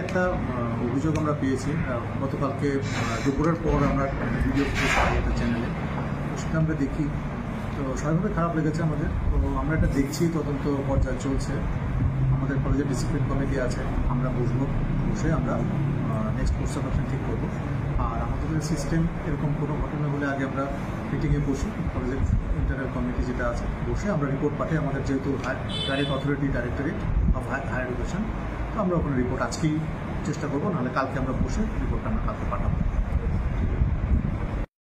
একটা অভিযোগ আমরা পেয়েছি গতকালকে দুপুরের পর আমরা ভিডিও একটা চ্যানেলে, তো সেটা আমরা দেখি, তো স্বাভাবিকভাবে খারাপ লেগেছে আমাদের। তো আমরা এটা দেখছি, তদন্ত পর্যায়ে চলছে। আমাদের কলেজের ডিসিপ্লিন কমিটি আছে, আমরা বসে আমরা নেক্সট কোর্স অফ অ্যাকশন ঠিক করবো। আর আমাদের সিস্টেম এরকম কোনো ঘটনা হলে আগে আমরা মিটিংয়ে বসি, কলেজের ইন্টারনাল কমিটি যেটা আছে বসে আমরা রিপোর্ট পাঠাই আমাদের, যেহেতু direct authority directorate of higher education, তো আমরা ওখানে রিপোর্ট আজকেই চেষ্টা করবো, নাহলে কালকে আমরা বসে রিপোর্টটা আমরা কালকে পাঠাবো।